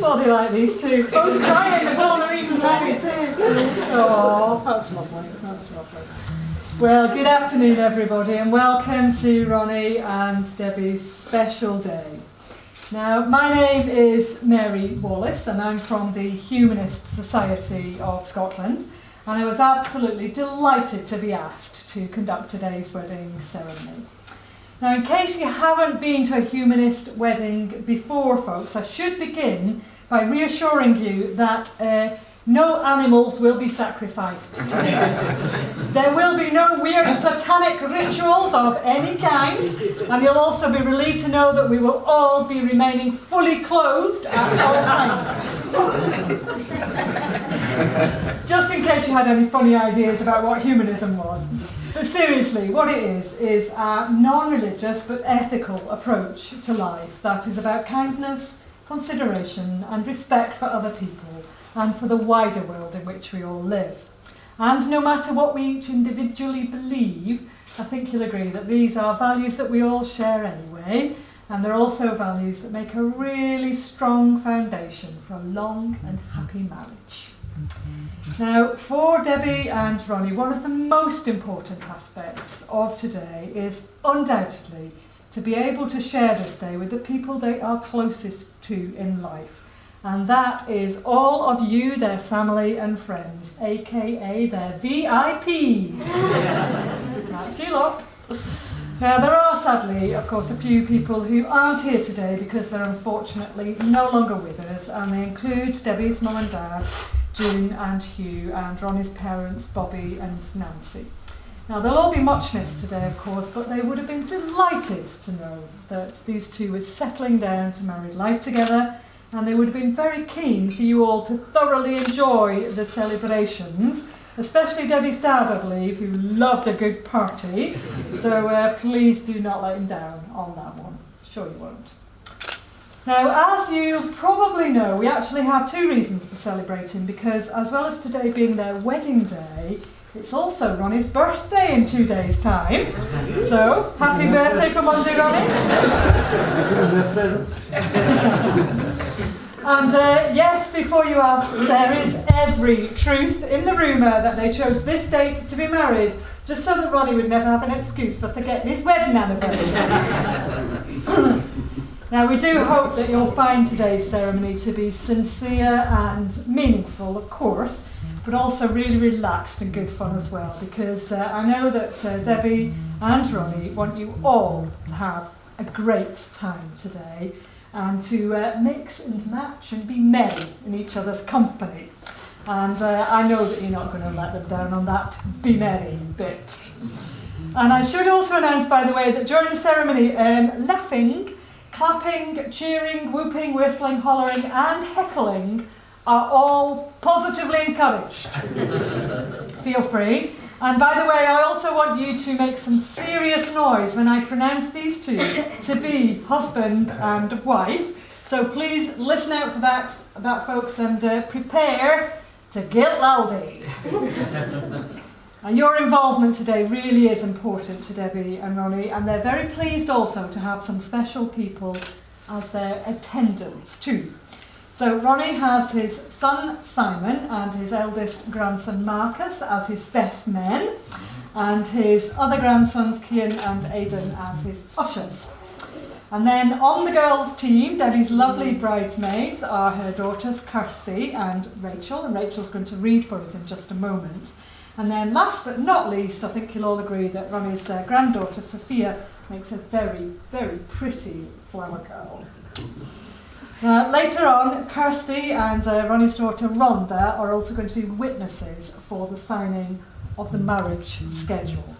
what they like, these two. Both crying and all are even married too. Oh, that's lovely. That's lovely. Well, good afternoon, everybody, and welcome to Ronnie and Debbie's special day. Now, my name is Mary Wallace, and I'm from the Humanist Society of Scotland, and I was absolutely delighted to be asked to conduct today's wedding ceremony. Now, in case you haven't been to a humanist wedding before, folks, I should begin by reassuring you that no animals will be sacrificed today. There will be no weird satanic rituals of any kind, and you'll also be relieved to know that we will all be remaining fully clothed at all times. Just in case you had any funny ideas about what humanism was. But seriously, what it is a non-religious but ethical approach to life that is about kindness, consideration and respect for other people and for the wider world in which we all live. And no matter what we each individually believe, I think you'll agree that these are values that we all share anyway, and they're also values that make a really strong foundation for a long and happy marriage. Now, for Debbie and Ronnie, one of the most important aspects of today is undoubtedly to be able to share this day with the people they are closest to in life. And that is all of you, their family and friends, aka their VIPs. That's you lot. Now, there are sadly, of course, a few people who aren't here today because they're unfortunately no longer with us, and they include Debbie's mum and dad, June and Hugh, and Ronnie's parents, Bobby and Nancy. Now, they'll all be much missed today, of course, but they would have been delighted to know that these two were settling down to married life together, and they would have been very keen for you all to thoroughly enjoy the celebrations, especially Debbie's dad, I believe, who loved a good party. So please do not let him down on that one. Sure you won't. Now, as you probably know, we actually have two reasons for celebrating, because as well as today being their wedding day, it's also Ronnie's birthday in 2 days' time. So, happy birthday for Monday, Ronnie. And yes, before you ask, there is every truth in the rumour that they chose this date to be married, just so that Ronnie would never have an excuse for forgetting his wedding anniversary. Now, we do hope that you'll find today's ceremony to be sincere and meaningful, of course, but also really relaxed and good fun as well, because I know that Debbie and Ronnie want you all to have a great time today and to mix and match and be merry in each other's company. And I know that you're not going to let them down on that be merry bit. And I should also announce, by the way, that during the ceremony, laughing, clapping, cheering, whooping, whistling, hollering and heckling are all positively encouraged. Feel free. And by the way, I also want you to make some serious noise when I pronounce these two to be husband and wife. So please listen out for that folks, and prepare to get loudy. And your involvement today really is important to Debbie and Ronnie, and they're very pleased also to have some special people as their attendants too. So Ronnie has his son Simon and his eldest grandson Marcus as his best men, and his other grandsons Cian and Aidan as his ushers. And then on the girls' team, Debbie's lovely bridesmaids are her daughters Kirsty and Rachel's going to read for us in just a moment. And then last but not least, I think you'll all agree that Ronnie's granddaughter Sophia makes a very, very pretty flower girl. Later on, Kirsty and Ronnie's daughter Rhonda are also going to be witnesses for the signing of the marriage schedule.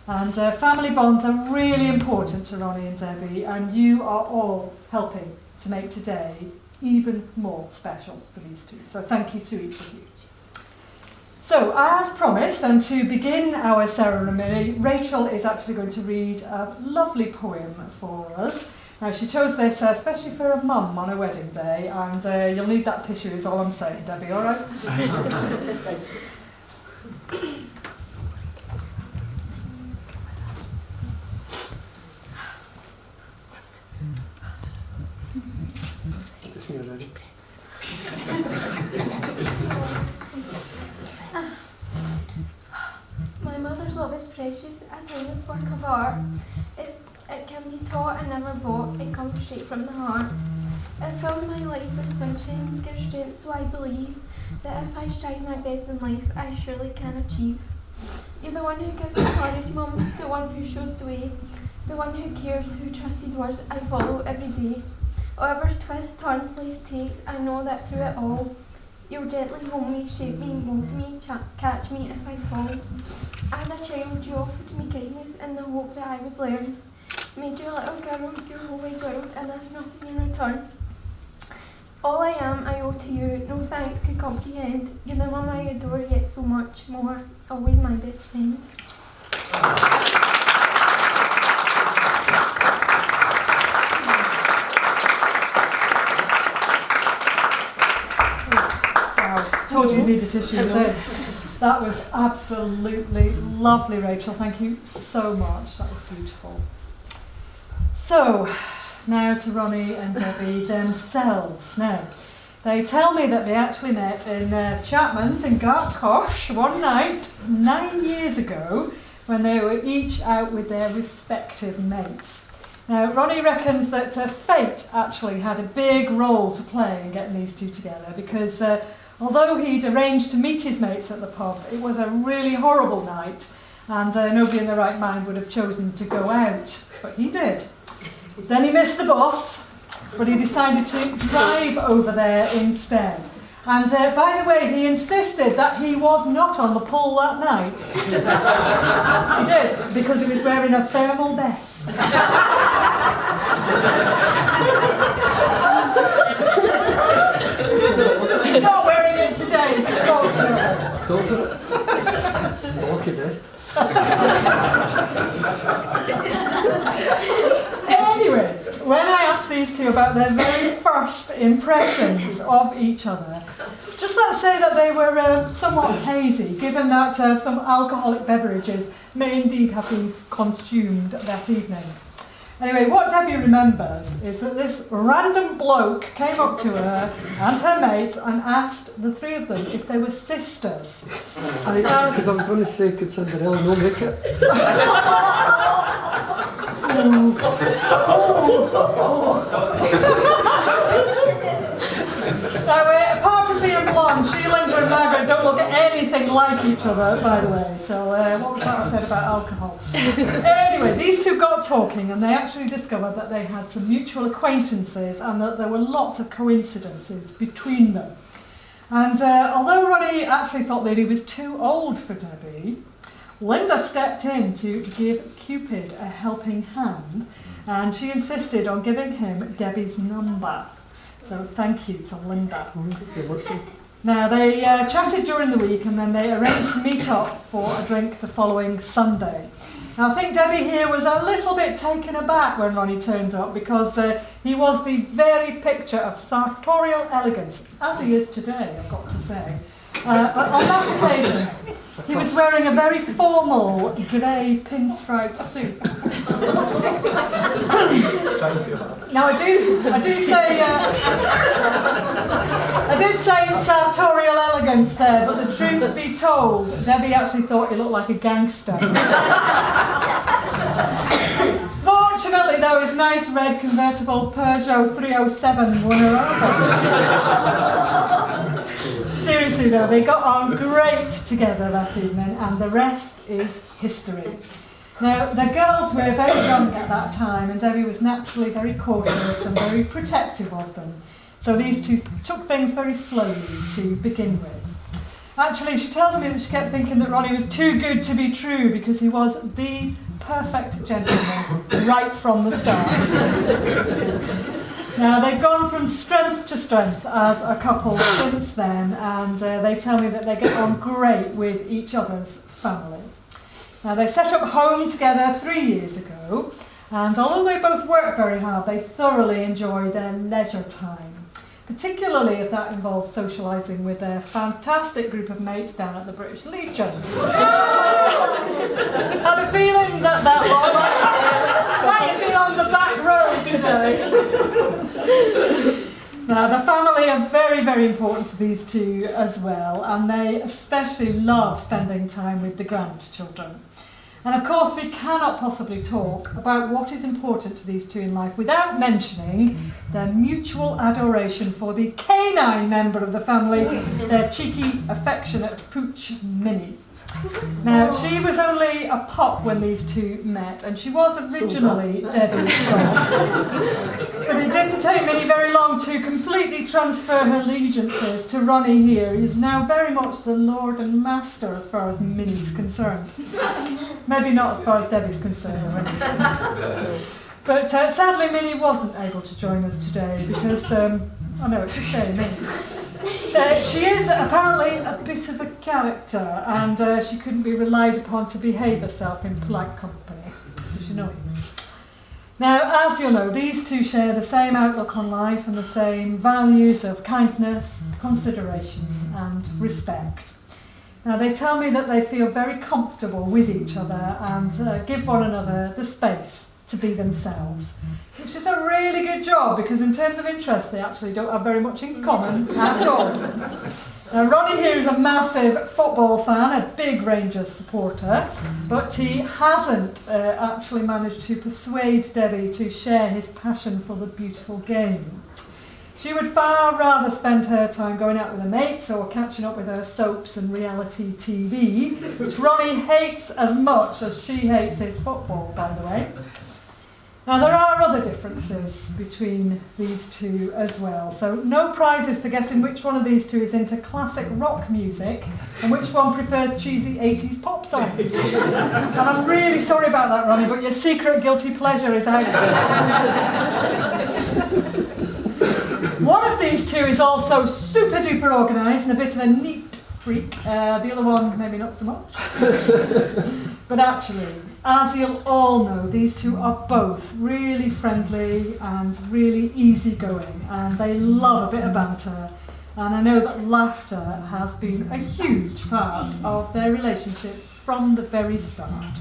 And family bonds are really important to Ronnie and Debbie, and you are all helping to make today even more special for these two. So thank you to each of you. So, as promised, and to begin our ceremony, Rachel is actually going to read a lovely poem for us. Now, she chose this especially for her mum on her wedding day, and you'll need that tissue is all I'm saying, Debbie, all right? just a timeless work of art. It can be taught and never bought, it comes straight from the heart. It fills my life with sunshine, gives strength, so I believe that if I strive my best in life, I surely can achieve. You're the one who gives me courage, Mum, the one who shows the way, the one who cares, who trusted words I follow every day. However twists, turns life takes, I know that through it all, you'll gently hold me, shape me, mold me, catch me if I fall. As a child, you offered me kindness in the hope that I would learn. Made you a little girl, your whole wide world, and asked nothing in return. All I am, I owe to you, no thanks could comprehend. You're the mum I adore, yet so much more, always my best friend. Told you need the tissues. That was absolutely lovely, Rachel. Thank you so much. That was beautiful. So, now to Ronnie and Debbie themselves. Now, they tell me that they actually met in Chapman's in Gartcosh one night 9 years ago when they were each out with their respective mates. Now, Ronnie reckons that fate actually had a big role to play in getting these two together because although he'd arranged to meet his mates at the pub, it was a really horrible night and nobody in their right mind would have chosen to go out, but he did. Then he missed the bus, but he decided to drive over there instead. And by the way, he insisted that he was not on the pole that night. He did, because he was wearing a thermal vest. He's not wearing it today, Lucky vest. Anyway, when I asked these two about their very first impressions of each other, just let's say that they were somewhat hazy, given that some alcoholic beverages may indeed have been consumed that evening. Anyway, what Debbie remembers is that this random bloke came up to her and her mates and asked the three of them if they were sisters. Because I was going to say, could Cinderella not make it? Now, apart from being blonde, Sheila and Margaret don't look anything like each other, by the way. So, what was that I said about alcohol? Anyway, these two got talking and they actually discovered that they had some mutual acquaintances and that there were lots of coincidences between them. And although Ronnie actually thought that he was too old for Debbie, Linda stepped in to give Cupid a helping hand and she insisted on giving him Debbie's number. So thank you to Linda. Now they chatted during the week and then they arranged to meet up for a drink the following Sunday. Now I think Debbie here was a little bit taken aback when Ronnie turned up because he was the very picture of sartorial elegance, as he is today, I've got to say. But on that occasion, he was wearing a very formal grey pinstripe suit. Now I did say sartorial elegance there, but the truth be told, Debbie actually thought he looked like a gangster. Fortunately, though, his nice red convertible Peugeot 307 won her over. Seriously though, they got on great together that evening and the rest is history. Now, the girls were very young at that time and Debbie was naturally very cautious and very protective of them. So these two took things very slowly to begin with. Actually, she tells me that she kept thinking that Ronnie was too good to be true because he was the perfect gentleman right from the start. Now, they've gone from strength to strength as a couple since then, and they tell me that they get on great with each other's family. Now, they set up home together 3 years ago, and although they both work very hard, they thoroughly enjoy their leisure time, particularly if that involves socialising with their fantastic group of mates down at the British Legion. Had a feeling that one might have been on the back row today. Now, the family are very, very important to these two as well, and they especially love spending time with the grandchildren. And of course we cannot possibly talk about what is important to these two in life without mentioning their mutual adoration for the canine member of the family, their cheeky, affectionate pooch Minnie. Now, she was only a pup when these two met, and she was originally Debbie's dog. But it didn't take Minnie very long to completely transfer her allegiances to Ronnie here. He is now very much the lord and master as far as Minnie's concerned. Maybe not as far as Debbie's concerned. But sadly, Minnie wasn't able to join us today because, I know it's a shame, isn't it? She is apparently a bit of a character, and she couldn't be relied upon to behave herself in polite company, so she's annoying. Now, as you'll know, these two share the same outlook on life and the same values of kindness, consideration and respect. Now, they tell me that they feel very comfortable with each other and give one another the space to be themselves, which is a really good job because in terms of interest they actually don't have very much in common at all. Now, Ronnie here is a massive football fan, a big Rangers supporter, but he hasn't actually managed to persuade Debbie to share his passion for the beautiful game. She would far rather spend her time going out with her mates or catching up with her soaps and reality TV, which Ronnie hates as much as she hates his football, by the way. Now, there are other differences between these two as well, so no prizes for guessing which one of these two is into classic rock music and which one prefers cheesy 80s pop songs. And I'm really sorry about that, Ronnie, but your secret guilty pleasure is out. One of these two is also super duper organised and a bit of a neat freak, the other one maybe not so much. But actually, as you'll all know, these two are both really friendly and really easygoing, and they love a bit of banter. And I know that laughter has been a huge part of their relationship from the very start.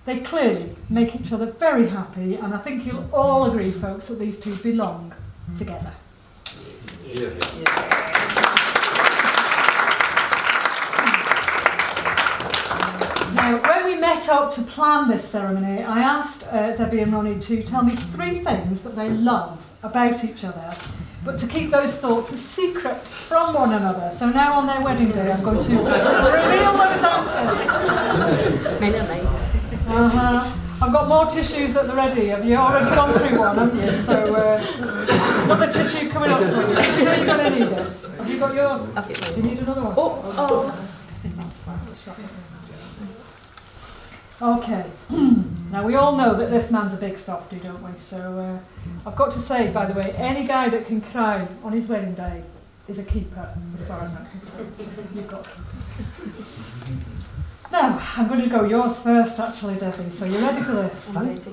They clearly make each other very happy, and I think you'll all agree, folks, that these two belong together. Yeah. Now, when we met up to plan this ceremony, I asked Debbie and Ronnie to tell me 3 things that they love about each other, but to keep those thoughts a secret from one another. So now on their wedding day, I'm going to reveal those answers. I've got more tissues at the ready. Have you already gone through one, haven't you? So, another tissue coming up for you. Do you know you're going to need it? Have you got yours? Do you need another one? Oh. That's fine. Let's wrap it around. Okay, now we all know that this man's a big softie, don't we? So I've got to say, by the way, any guy that can cry on his wedding day is a keeper, as far as I'm concerned. You've got to keep him. Now, I'm going to go yours first, actually, Debbie, so you ready for this? I'm ready.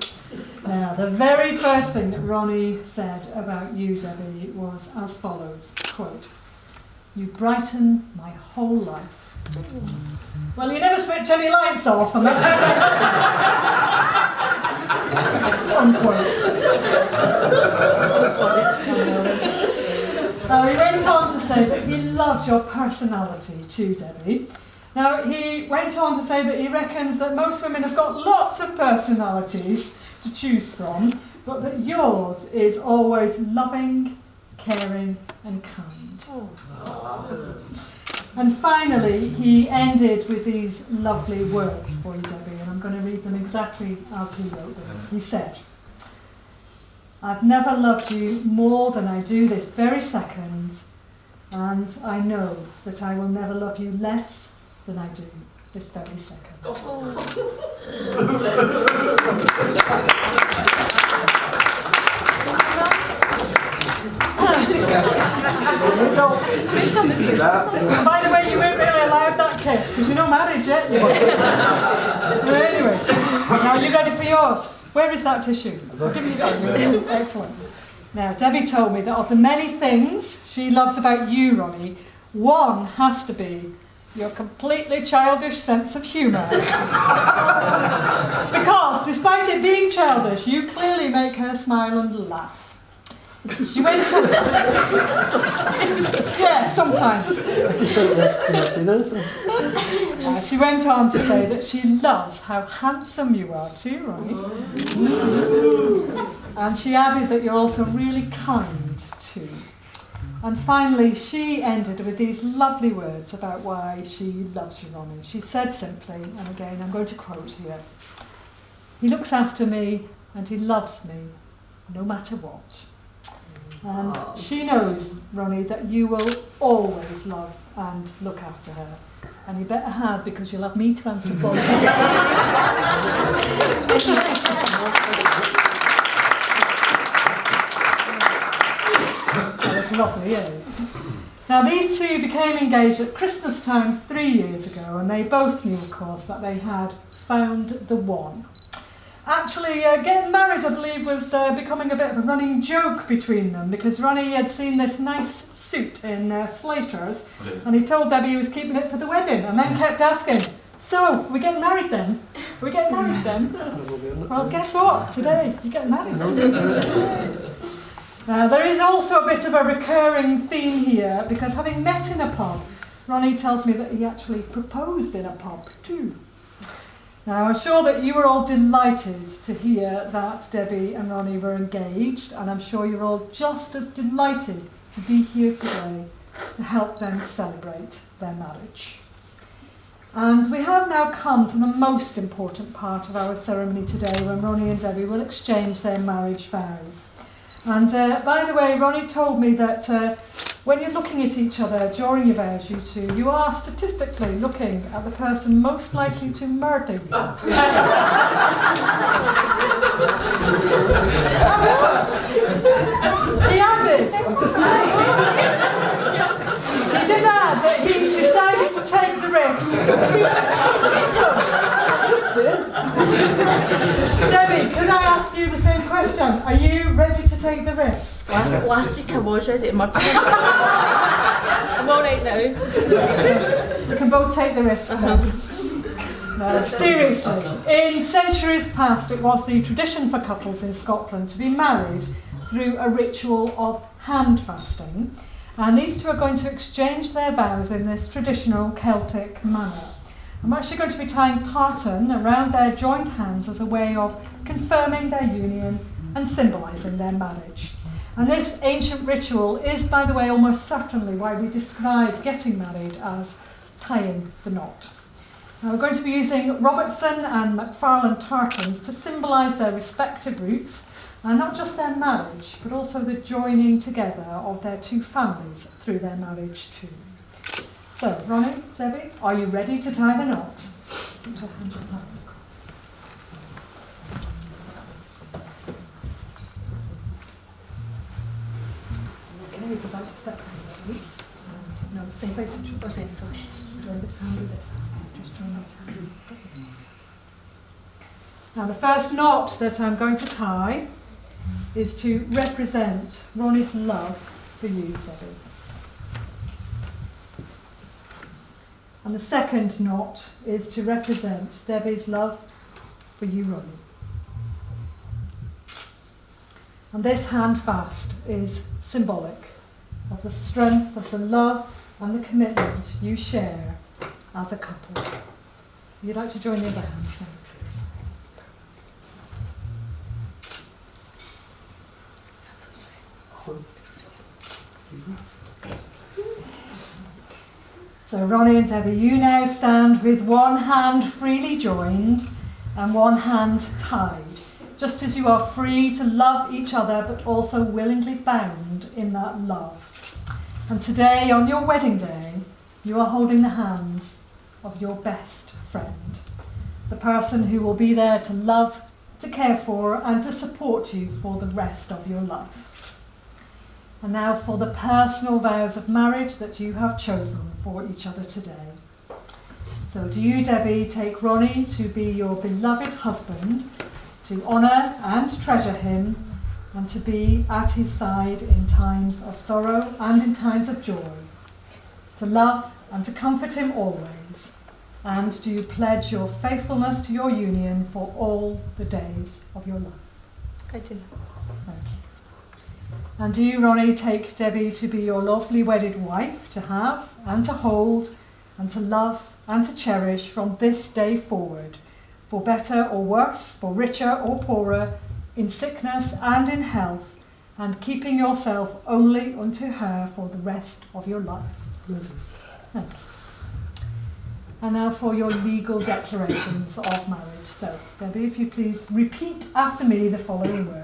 Now, the very first thing that Ronnie said about you, Debbie, was as follows, quote, "You brighten my whole life." Well, you never switch any lights off, and that's unquote. He went on to say that he loves your personality too, Debbie. Now, he went on to say that he reckons that most women have got lots of personalities to choose from, but that yours is always loving, caring, and kind. And finally, he ended with these lovely words for you, Debbie, and I'm going to read them exactly as he wrote them. He said, "I've never loved you more than I do this very second, and I know that I will never love you less than I do this very second." By the way, you weren't really allowed that kiss because you're not married yet. But anyway, now are you ready for yours? Where is that tissue? I'll give you that. Excellent. Now, Debbie told me that of the many things she loves about you, Ronnie, one has to be your completely childish sense of humour. Because, despite it being childish, you clearly make her smile and laugh. She went on. Yeah, sometimes. She went on to say that she loves how handsome you are too, Ronnie. And she added that you're also really kind too. And finally, she ended with these lovely words about why she loves you, Ronnie. She said simply, and again I'm going to quote here, "He looks after me and he loves me, no matter what." And she knows, Ronnie, that you will always love and look after her. And you better have, because you'll have me to answer for. That's lovely, isn't it? Now, these two became engaged at Christmas time 3 years ago, and they both knew, of course, that they had found the one. Actually, getting married, I believe, was becoming a bit of a running joke between them, because Ronnie had seen this nice suit in Slater's, and he told Debbie he was keeping it for the wedding, and then kept asking, "So, are we getting married then? Are we getting married then?" Well, guess what? Today, you get married. Now, there is also a bit of a recurring theme here, because having met in a pub, Ronnie tells me that he actually proposed in a pub too. Now, I'm sure that you were all delighted to hear that Debbie and Ronnie were engaged, and I'm sure you're all just as delighted to be here today to help them celebrate their marriage. And we have now come to the most important part of our ceremony today, when Ronnie and Debbie will exchange their marriage vows. And by the way, Ronnie told me that when you're looking at each other during your vows, you two, you are statistically looking at the person most likely to murder you. He added, he did add that he's decided to take the risk. Debbie, could I ask you the same question? Are you ready to take the risk? Last week I was ready to murder. I'm all right now. You can both take the risk. No, seriously. In centuries past, it was the tradition for couples in Scotland to be married through a ritual of hand fasting. And these two are going to exchange their vows in this traditional Celtic manner. I'm actually going to be tying tartan around their joined hands as a way of confirming their union and symbolising their marriage. And this ancient ritual is, by the way, almost certainly why we describe getting married as tying the knot. Now, we're going to be using Robertson and McFarlane tartans to symbolise their respective roots, and not just their marriage, but also the joining together of their two families through their marriage too. So, Ronnie, Debbie, are you ready to tie the knot? Put your hands across. Okay, we'd like to step down, please. No, same place. Oh, sorry. Join this hand with this hand. Just join these hands. Now, the first knot that I'm going to tie is to represent Ronnie's love for you, Debbie. And the second knot is to represent Debbie's love for you, Ronnie. And this hand fast is symbolic of the strength of the love and the commitment you share as a couple. If you'd like to join the other hands now, please. So Ronnie and Debbie, you now stand with one hand freely joined and one hand tied, just as you are free to love each other but also willingly bound in that love. And today, on your wedding day, you are holding the hands of your best friend, the person who will be there to love, to care for and to support you for the rest of your life. And now for the personal vows of marriage that you have chosen for each other today. So do you, Debbie, take Ronnie to be your beloved husband, to honour and treasure him, and to be at his side in times of sorrow and in times of joy, to love and to comfort him always, and do you pledge your faithfulness to your union for all the days of your life? I do. Thank you. And do you, Ronnie, take Debbie to be your lovely wedded wife, to have and to hold and to love and to cherish from this day forward, for better or worse, for richer or poorer, in sickness and in health, and keeping yourself only unto her for the rest of your life? Thank you. And now for your legal declarations of marriage. So, Debbie, if you please repeat after me the following words.